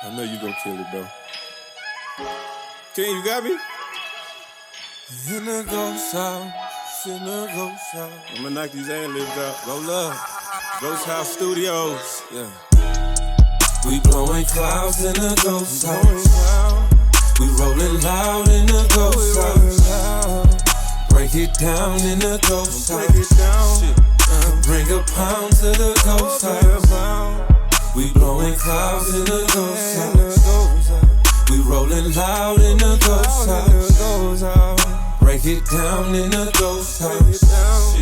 I know you gonna kill it, bro. Ken, you got me? In the ghost house, in the ghost house. I'm gonna knock these ad-libs out. Roll up. Ghosthouse Studios. Yeah. We blowing clouds in the ghost house. We rolling loud in the ghost house. Break it down in the ghost house. Bring a pound to the ghost house. We blowing clouds in the ghost house. We rolling loud in the ghost house. Break it down in the ghost house.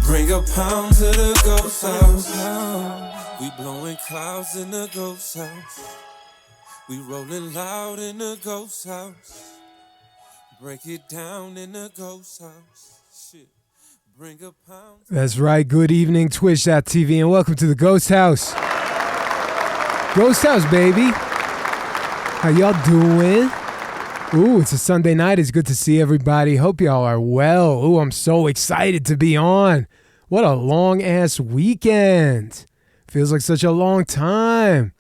Bring a pound to the ghost house. We blowing clouds in the ghost house. We rolling loud in the ghost house. Break it down in the ghost house. Shit. Bring a pound. That's right. Good evening, Twitch.tv, and welcome to the Ghost House. Ghost House, baby. How y'all doing? Ooh, it's a Sunday night. It's good to see everybody. Hope y'all are well. Ooh, I'm so excited to be on. What a long-ass weekend. Feels like such a long time.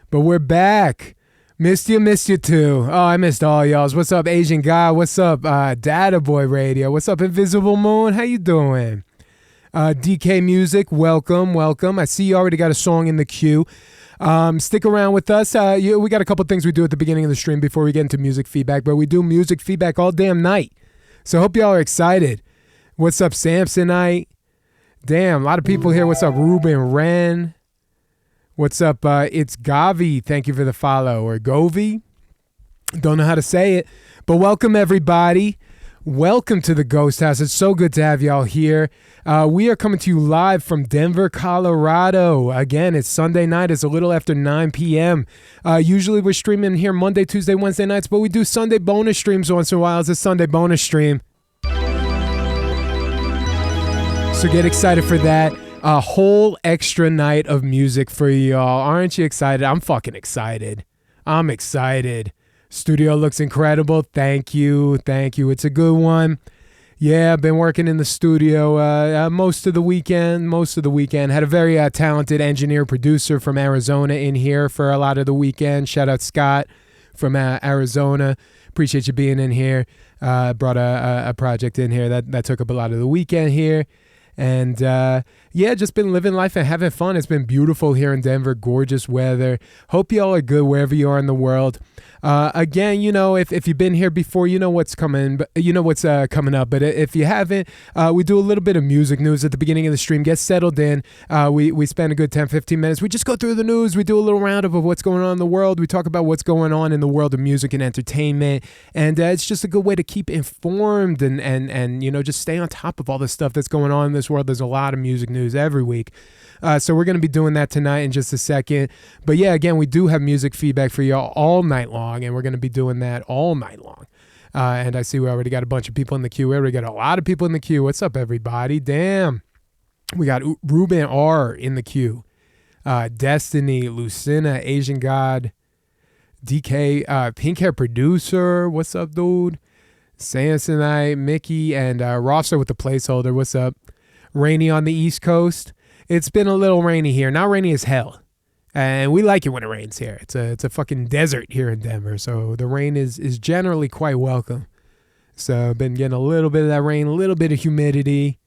But we're back. Missed you too. Oh, I missed all y'all's. What's up, Asian Guy? What's up, Data Boy Radio? What's up, Invisible Moon? How you doing? DK Music, welcome. I see you already got a song in the queue. Stick around with us. We got a couple things we do at the beginning of the stream before we get into music feedback, but we do music feedback all damn night. So hope y'all are excited. What's up, Samsonite? Damn, a lot of people here. What's up, Ruben Wren? What's up? It's Gavi. Thank you for the follow. Or Govi. Don't know how to say it. But welcome, everybody. Welcome to the Ghost House. It's so good to have y'all here. We are coming to you live from Denver, Colorado. Again, it's Sunday night. It's a little after 9 p.m. Usually we're streaming here Monday, Tuesday, Wednesday nights, but we do Sunday bonus streams once in a while. It's a Sunday bonus stream. So get excited for that. A whole extra night of music for y'all. Aren't you excited? I'm fucking excited. I'm excited. Studio looks incredible. Thank you. It's a good one. Yeah, I've been working in the studio most of the weekend. Had a very talented engineer producer from Arizona in here for a lot of the weekend. Shout out Scott from Arizona. Appreciate you being in here. Brought a project in here that took up a lot of the weekend here. And just been living life and having fun. It's been beautiful here in Denver, gorgeous weather. Hope y'all are good wherever you are in the world. Again, if you've been here before, you know what's coming, but you know what's coming up. But if you haven't, we do a little bit of music news at the beginning of the stream. Get settled in. We spend a good 10-15 minutes. We just go through the news. We do a little roundup of what's going on in the world. We talk about what's going on in the world of music and entertainment. And it's just a good way to keep informed and just stay on top of all the stuff that's going on in this world. There's a lot of music news every week. So we're going to be doing that tonight in just a second. But yeah, again, we do have music feedback for y'all all night long, and we're going to be doing that all night long. And I see we already got a bunch of people in the queue. We already got a lot of people in the queue. What's up, everybody? Damn. We got Ruben R in the queue. Destiny, Lucina, Asian God, DK, Pink Hair Producer. What's up, dude? Samsonite, Mickey, and Rosser with the placeholder. What's up? Rainy on the East Coast. It's been a little rainy here. Not rainy as hell. And we like it when it rains here. It's a fucking desert here in Denver. So the rain is generally quite welcome. So I've been getting a little bit of that rain, a little bit of humidity.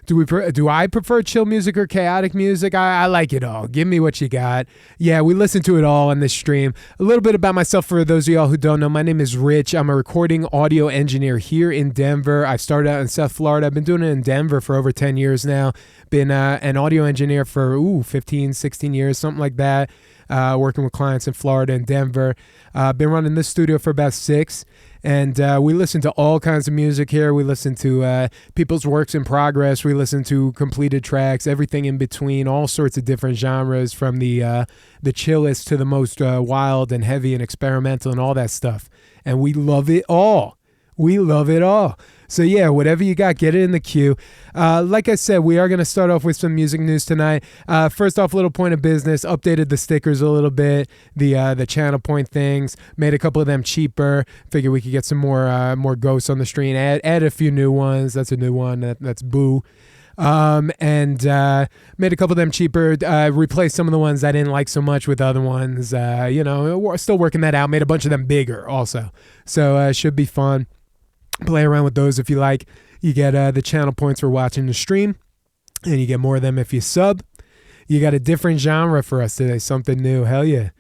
Do I prefer chill music or chaotic music? I like it all. Give me what you got. Yeah, we listen to it all on this stream. A little bit about myself for those of y'all who don't know. My name is Rich. I'm a recording audio engineer here in Denver. I started out in South Florida. I've been doing it in Denver for over 10 years now. Been an audio engineer for 15, 16 years, something like that. Working with clients in Florida and Denver. Been running this studio for about 6. And we listen to all kinds of music here. We listen to people's works in progress. We listen to completed tracks, everything in between, all sorts of different genres, from the chillest to the most wild and heavy and experimental and all that stuff. And we love it all. So yeah, whatever you got, get it in the queue. Like I said, we are going to start off with some music news tonight. First off, little point of business, updated the stickers a little bit, the channel point things, made a couple of them cheaper. Figured we could get some more ghosts on the stream, add a few new ones. That's a new one. That's Boo. and made a couple of them cheaper, replaced some of the ones I didn't like so much with other ones. We're still working that out. Made a bunch of them bigger also. So should be fun. Play around with those if you like. You get the channel points for watching the stream, and you get more of them if you sub. You got a different genre for us today, something new. Hell yeah.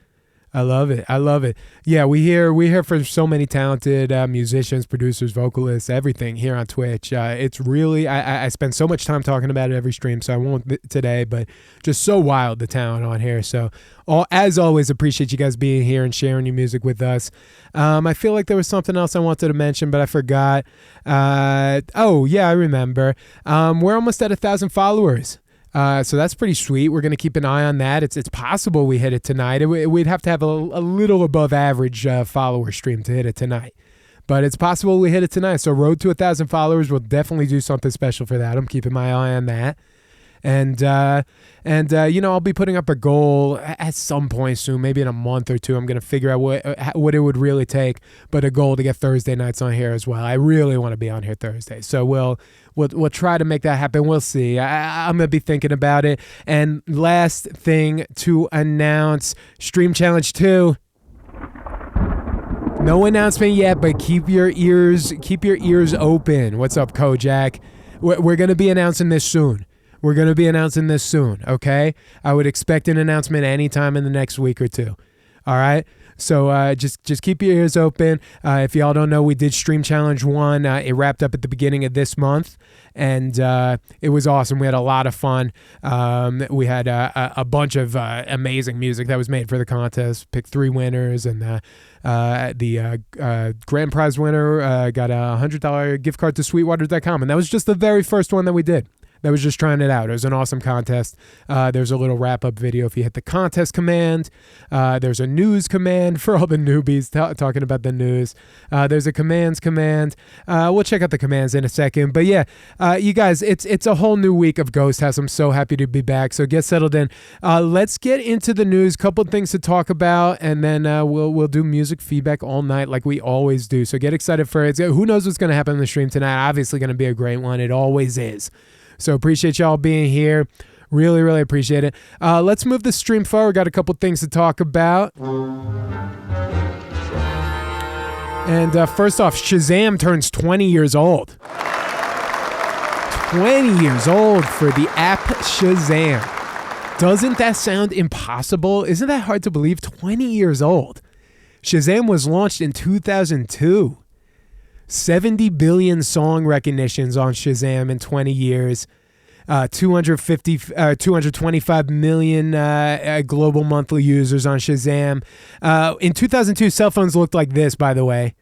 I love it. I love it. Yeah, we hear from so many talented musicians, producers, vocalists, everything here on Twitch. It's really, I spend so much time talking about it every stream, so I won't today, but just so wild, the talent on here. So as always, appreciate you guys being here and sharing your music with us. I feel like there was something else I wanted to mention, but I forgot. Oh, yeah, I remember. We're almost at 1,000 followers. So that's pretty sweet. We're going to keep an eye on that. It's possible we hit it tonight. We'd have to have a little above average follower stream to hit it tonight. But it's possible we hit it tonight. So road to 1,000 followers, we'll definitely do something special for that. I'm keeping my eye on that. And I'll be putting up a goal at some point soon, maybe in a month or two. I'm going to figure out what it would really take, but a goal to get Thursday nights on here as well. I really want to be on here Thursday. So we'll try to make that happen. We'll see. I'm going to be thinking about it. And last thing to announce, Stream Challenge 2. No announcement yet, but keep your ears open. What's up, Kojak? We're going to be announcing this soon. Okay? I would expect an announcement anytime in the next week or two. All right? So just keep your ears open. If y'all don't know, we did Stream Challenge 1. It wrapped up at the beginning of this month, and it was awesome. We had a lot of fun. We had a bunch of amazing music that was made for the contest. Picked 3 winners, and the grand prize winner got a $100 gift card to sweetwaters.com, and that was just the very first one that we did. That was just trying it out. It was an awesome contest. There's a little wrap-up video if you hit the contest command. There's a news command for all the newbies talking about the news. There's a commands command. We'll check out the commands in a second. But yeah, you guys, it's a whole new week of Ghosthouse. I'm so happy to be back. So get settled in. Let's get into the news. Couple things to talk about, and then we'll do music feedback all night like we always do. So get excited for it. Who knows what's going to happen in the stream tonight? Obviously going to be a great one. It always is. So appreciate y'all being here. Really, really appreciate it. Let's move the stream forward. Got a couple things to talk about. And first off, Shazam turns 20 years old. 20 years old for the app Shazam. Doesn't that sound impossible? Isn't that hard to believe? 20 years old. Shazam was launched in 2002. 70 billion song recognitions on Shazam in 20 years. 225 million global monthly users on Shazam. In 2002, cell phones looked like this, by the way.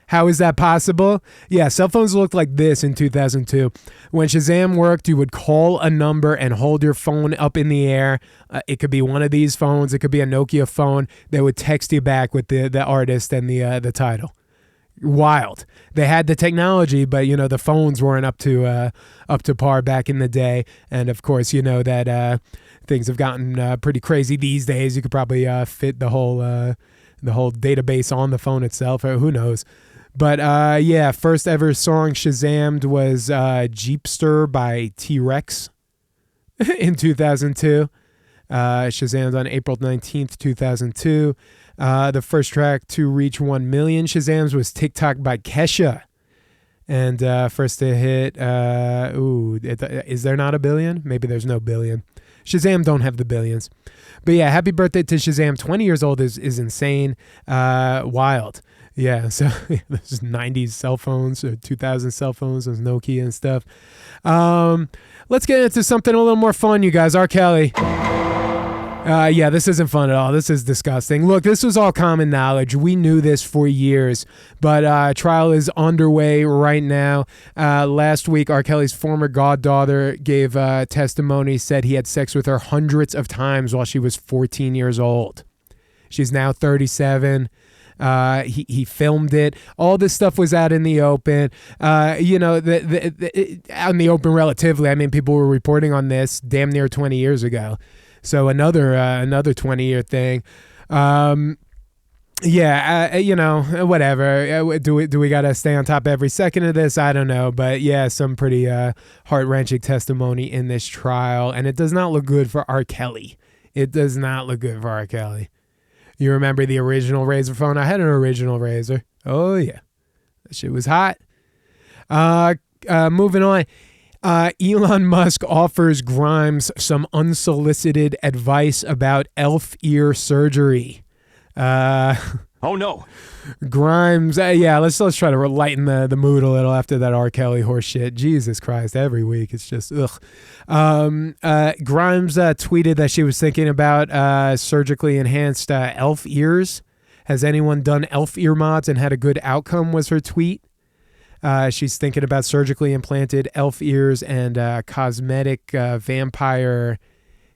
How is that possible? Yeah, cell phones looked like this in 2002. When Shazam worked, you would call a number and hold your phone up in the air. It could be one of these phones. It could be a Nokia phone. They would text you back with the artist and the title. Wild. They had the technology, but the phones weren't up to par back in the day. And of course, that things have gotten pretty crazy these days. You could probably fit the whole database on the phone itself, or who knows. But yeah, first ever song Shazammed was Jeepster by T-Rex in 2002. Shazammed on April 19th, 2002. The first track to reach 1 million Shazams was TikTok by Kesha. And first to hit, is there not a billion? Maybe there's no billion. Shazam don't have the billions. But yeah, happy birthday to Shazam. 20 years old is insane. Wild. Yeah, so there's 90s cell phones or 2000 cell phones, there's Nokia and stuff. Let's get into something a little more fun, you guys. R. Kelly. Yeah, this isn't fun at all. This is disgusting. Look, this was all common knowledge. We knew this for years, but trial is underway right now. Last week, R. Kelly's former goddaughter gave testimony, said he had sex with her hundreds of times while she was 14 years old. She's now 37. He filmed it. All this stuff was out in the open. Out in the open relatively. I mean, people were reporting on this damn near 20 years ago. So another 20-year thing. Yeah, whatever. Do we gotta stay on top every second of this? I don't know, but yeah, some pretty heart wrenching testimony in this trial, and it does not look good for R. Kelly. It does not look good for R. Kelly. You remember the original Razor phone? I had an original Razor. Oh yeah, that shit was hot. Moving on. Elon Musk offers Grimes some unsolicited advice about elf ear surgery. Oh no. Grimes, let's try to lighten the mood a little after that R. Kelly horse shit. Jesus Christ, every week it's just ugh. Grimes tweeted that she was thinking about surgically enhanced elf ears. Has anyone done elf ear mods and had a good outcome? Was her tweet. She's thinking about surgically implanted elf ears and cosmetic vampire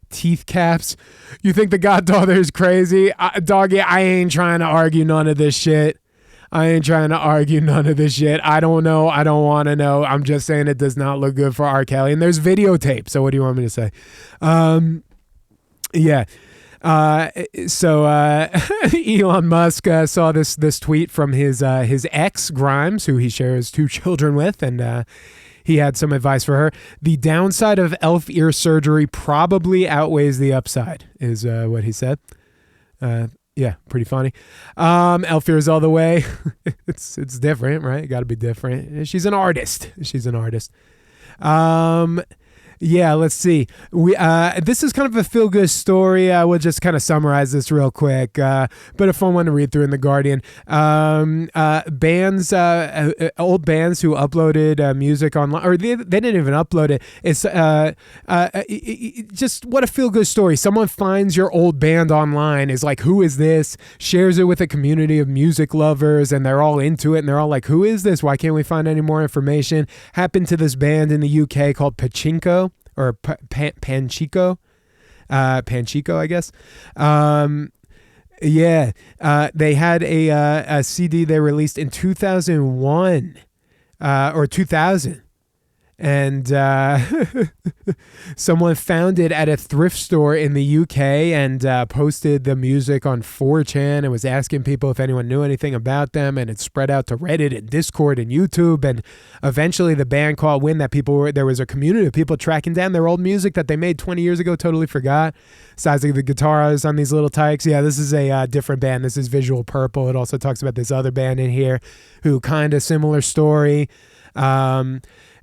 teeth caps. You think the goddaughter is crazy? Doggy, I ain't trying to argue none of this shit. I don't know. I don't want to know. I'm just saying it does not look good for R. Kelly. And there's videotape. So what do you want me to say? Yeah. So Elon Musk saw this tweet from his ex, Grimes, who he shares 2 children with, and he had some advice for her. The downside of elf ear surgery probably outweighs the upside, is what he said. Yeah, pretty funny. Elf ears all the way. It's different, right? Got to be different. She's an artist. Yeah, let's see. This is kind of a feel-good story. We'll just kind of summarize this real quick, but a fun one to read through in The Guardian. Bands, old bands who uploaded music online, or they didn't even upload it. It's just what a feel-good story. Someone finds your old band online, is like, who is this? Shares it with a community of music lovers, and they're all into it, and they're all like, who is this? Why can't we find any more information? Happened to this band in the UK called Pachinko. Or Panchico, I guess. They had a CD they released in 2001 or 2000. And someone found it at a thrift store in the UK and posted the music on 4chan and was asking people if anyone knew anything about them, and it spread out to Reddit and Discord and YouTube, and eventually the band caught wind that there was a community of people tracking down their old music that they made 20 years ago, totally forgot. Size of the guitars on these little tykes. Yeah, this is a different band. This is Visual Purple. It also talks about this other band in here who kind of similar story.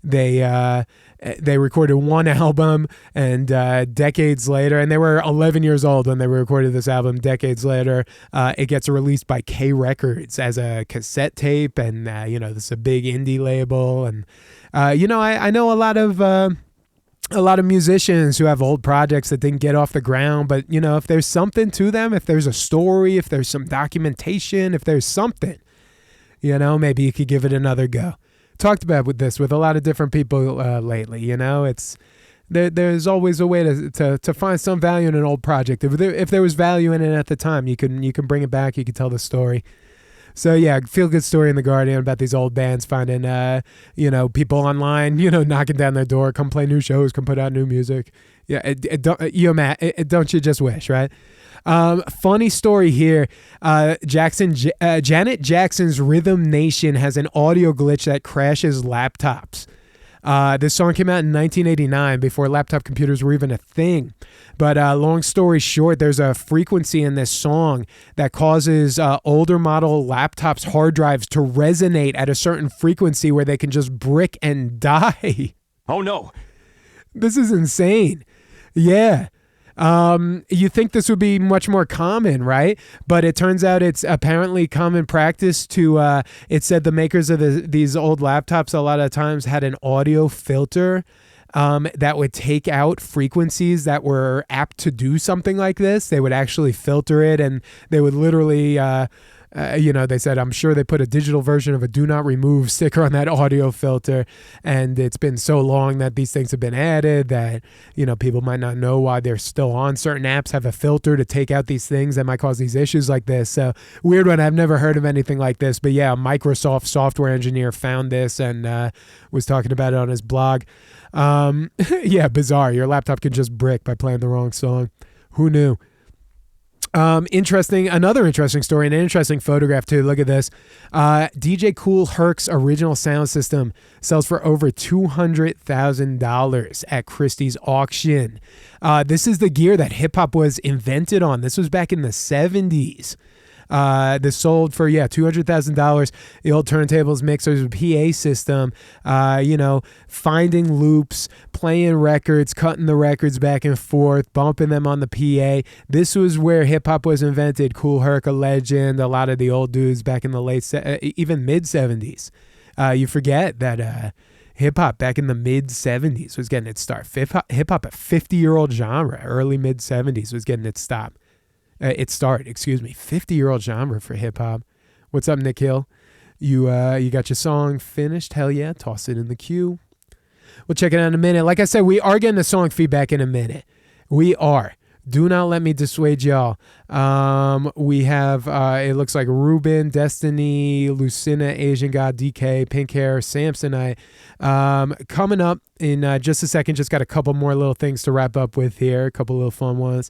They recorded one album, and decades later, and they were 11 years old when they recorded this album. Decades later, it gets released by K Records as a cassette tape, and this is a big indie label. And I know a lot of musicians who have old projects that didn't get off the ground, but if there's something to them, if there's a story, if there's some documentation, if there's something, maybe you could give it another go. Talked about with a lot of different people lately. It's there's always a way to find some value in an old project. If there was value in it at the time, you can bring it back. You can tell the story. So yeah, feel good story in The Guardian about these old bands finding people online knocking down their door, come play new shows, come put out new music. Yeah, don't you just wish, right? Funny story here. Janet Jackson's Rhythm Nation has an audio glitch that crashes laptops. This song came out in 1989 before laptop computers were even a thing. But long story short, there's a frequency in this song that causes older model laptops' hard drives to resonate at a certain frequency where they can just brick and die. Oh no. This is insane. Yeah. You think this would be much more common, right? But it turns out it's apparently common practice to, it said the makers of these old laptops a lot of times had an audio filter that would take out frequencies that were apt to do something like this. They would actually filter it, and they would literally... they said, I'm sure they put a digital version of a do not remove sticker on that audio filter. And it's been so long that these things have been added that, people might not know why they're still on. Certain apps have a filter to take out these things that might cause these issues like this. So weird one. I've never heard of anything like this. But yeah, a Microsoft software engineer found this and was talking about it on his blog. Yeah, bizarre. Your laptop can just brick by playing the wrong song. Who knew? Another interesting story and an interesting photograph too. Look at this. DJ Cool Herc's original sound system sells for over $200,000 at Christie's auction. This is the gear that hip hop was invented on. This was back in the 70s. This sold for $200,000. The old turntables, mixers, PA system. Finding loops, playing records, cutting the records back and forth, bumping them on the PA. This was where hip hop was invented. Cool Herc, a legend. A lot of the old dudes back in the even mid 70s. You forget that hip hop back in the mid 70s was getting its start. Hip hop, a 50-year-old genre, early mid 70s was getting its start. 50-year-old genre for hip hop. What's up, Nick Hill? You got your song finished? Hell yeah, toss it in the queue. We'll check it out in a minute. Like I said, we are getting the song feedback in a minute. We are. Do not let me dissuade y'all. We have, it looks like Ruben, Destiny, Lucina, Asian God, DK, Pink Hair, Samsonite. Coming up in just a second, just got a couple more little things to wrap up with here. A couple little fun ones.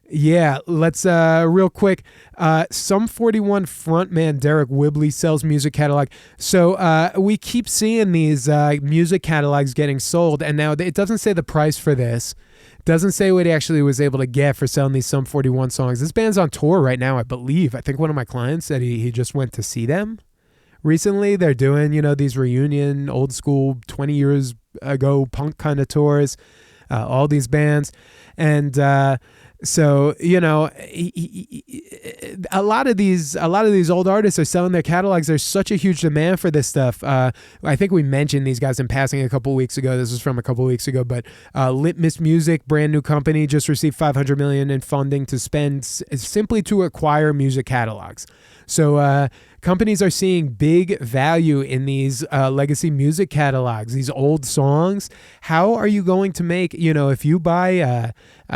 Yeah, let's real quick. Sum 41 frontman Derek Whibley sells music catalog. So we keep seeing these music catalogs getting sold, and now it doesn't say the price for this. It doesn't say what he actually was able to get for selling these Sum 41 songs. This band's on tour right now, I believe. I think one of my clients said he just went to see them recently. They're doing, these reunion, old school, 20 years ago punk kind of tours, all these bands. And so, a lot of these old artists are selling their catalogs. There's such a huge demand for this stuff. I think we mentioned these guys in passing a couple weeks ago. This was from a couple weeks ago, but Litmus Music, brand new company, just received $500 million in funding to spend simply to acquire music catalogs. So companies are seeing big value in these legacy music catalogs, these old songs. How are you going to make, if you buy a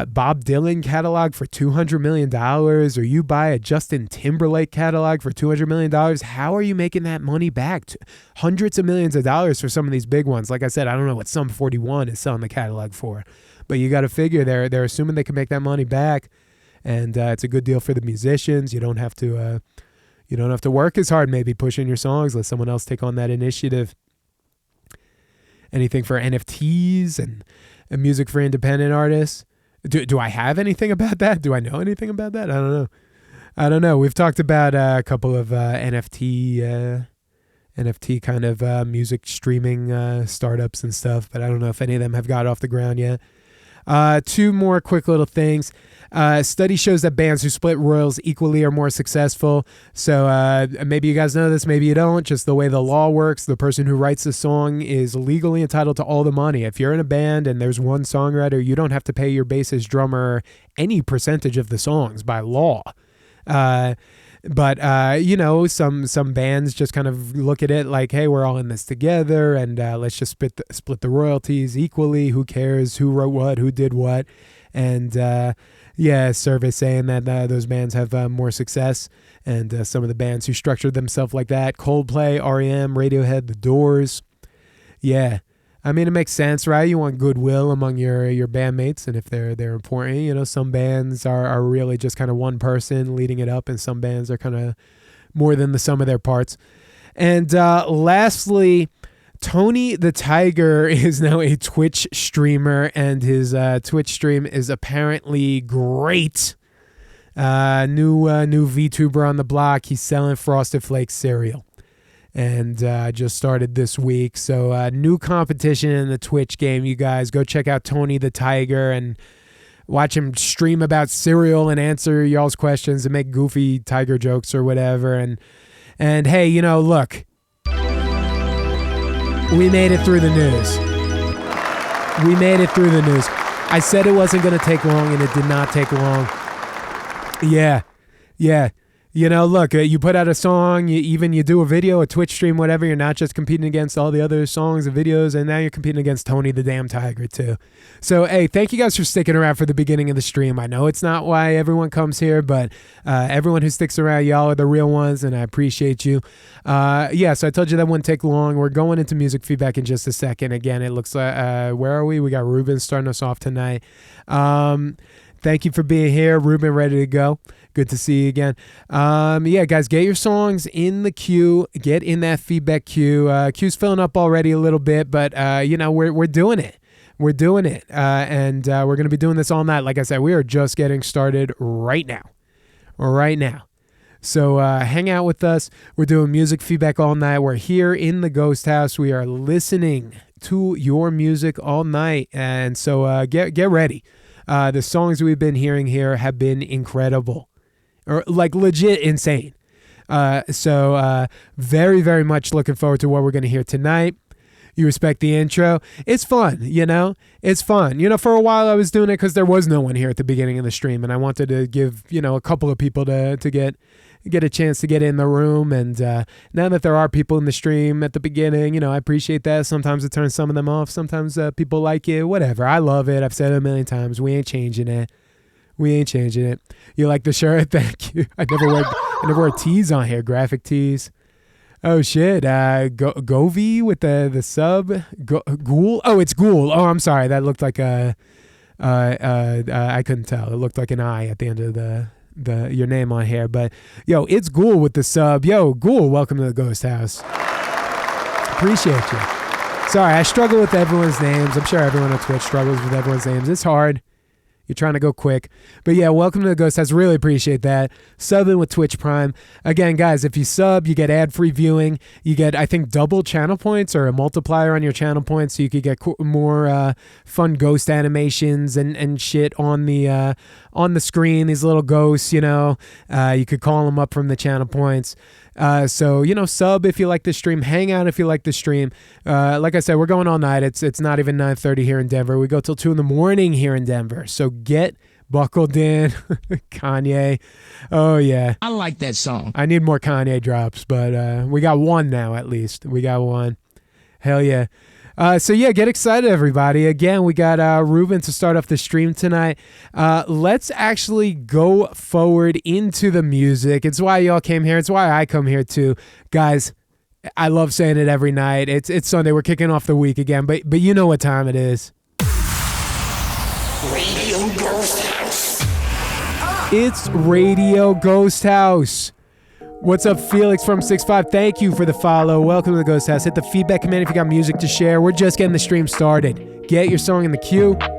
Bob Dylan catalog for $200 million, or you buy a Justin Timberlake catalog for $200 million, how are you making that money back? Hundreds of millions of dollars for some of these big ones. Like I said, I don't know what Sum 41 is selling the catalog for, but you got to figure they're assuming they can make that money back, and it's a good deal for the musicians. You don't have to work as hard maybe pushing your songs. Let someone else take on that initiative. Anything for NFTs and music for independent artists. Do I have anything about that? Do I know anything about that? I don't know. We've talked about a couple of NFT kind of music streaming startups and stuff, but I don't know if any of them have got off the ground yet. Two more quick little things. Study shows that bands who split royals equally are more successful. So maybe you guys know this, maybe you don't. Just the way the law works, the person who writes the song is legally entitled to all the money. If you're in a band and there's one songwriter, you don't have to pay your bassist, drummer any percentage of the songs by law. But some bands just kind of look at it like, hey, we're all in this together, and let's just split the royalties equally. Who cares who wrote what, who did what? And survey saying that those bands have more success. And some of the bands who structured themselves like that: Coldplay, REM, Radiohead, The Doors. Yeah. I mean, it makes sense, right? You want goodwill among your bandmates, and if they're important, some bands are really just kind of one person leading it up, and some bands are kind of more than the sum of their parts. And lastly, Tony the Tiger is now a Twitch streamer, and his Twitch stream is apparently great. New VTuber on the block. He's selling Frosted Flakes cereal. And just started this week. So new competition in the Twitch game, you guys. Go check out Tony the Tiger and watch him stream about cereal and answer y'all's questions and make goofy tiger jokes or whatever. And hey, look. We made it through the news. I said it wasn't going to take long, and it did not take long. Yeah. Look, you put out a song, you do a video, a Twitch stream, whatever. You're not just competing against all the other songs and videos, and now you're competing against Tony the damn Tiger too. So, hey, thank you guys for sticking around for the beginning of the stream. I know it's not why everyone comes here, but everyone who sticks around, y'all are the real ones, and I appreciate you. So I told you that wouldn't take long. We're going into music feedback in just a second. Again, it looks like, where are we? We got Ruben starting us off tonight. thank you for being here. Ruben, ready to go. Good to see you again. Yeah, guys, get your songs in the queue. Get in that feedback queue. Queue's filling up already a little bit, but we're doing it. We're doing it, and we're going to be doing this all night. Like I said, we are just getting started right now. So hang out with us. We're doing music feedback all night. We're here in the Ghost House. We are listening to your music all night, and so get ready. The songs we've been hearing here have been incredible, or like legit insane. So very, very much looking forward to what we're going to hear tonight. You respect the intro. It's fun, It's fun. For a while I was doing it because there was no one here at the beginning of the stream, and I wanted to give, a couple of people to get a chance to get in the room. And now that there are people in the stream at the beginning, I appreciate that. Sometimes it turns some of them off. Sometimes people like it. Whatever. I love it. I've said it a million times. We ain't changing it. You like the shirt? Thank you. I never wear tees on here. Graphic tees. Oh shit! Govy with the sub. Ghoul. Oh, it's Ghoul. Oh, I'm sorry. That looked like a. I couldn't tell. It looked like an I at the end of your name on here. But yo, it's Ghoul with the sub. Yo, Ghoul, welcome to the Ghost House. Appreciate you. Sorry, I struggle with everyone's names. I'm sure everyone on Twitch struggles with everyone's names. It's hard. You're trying to go quick. But yeah, welcome to the Ghost House. Really appreciate that. Subbing with Twitch Prime. Again, guys, if you sub, you get ad-free viewing. You get, I think, double channel points or a multiplier on your channel points, so you could get more fun ghost animations and shit on the screen. These little ghosts, you could call them up from the channel points. So sub if you like the stream, hang out if you like the stream. Like I said, we're going all night. It's not even 9:30 here in Denver. We go till 2 a.m. here in Denver. So get buckled in. Kanye. Oh yeah. I like that song. I need more Kanye drops, but we got one now at least. We got one. Hell yeah. So yeah, get excited, everybody. Again, we got Ruben to start off the stream tonight. Let's actually go forward into the music. It's why y'all came here. It's why I come here too. Guys, I love saying it every night. It's Sunday. We're kicking off the week again, but you know what time it is. Radio Ghost House. It's Radio Ghost House. What's up, Felix from 6'5"? Thank you for the follow. Welcome to the Ghost House. Hit the feedback command if you got music to share. We're just getting the stream started. Get your song in the queue.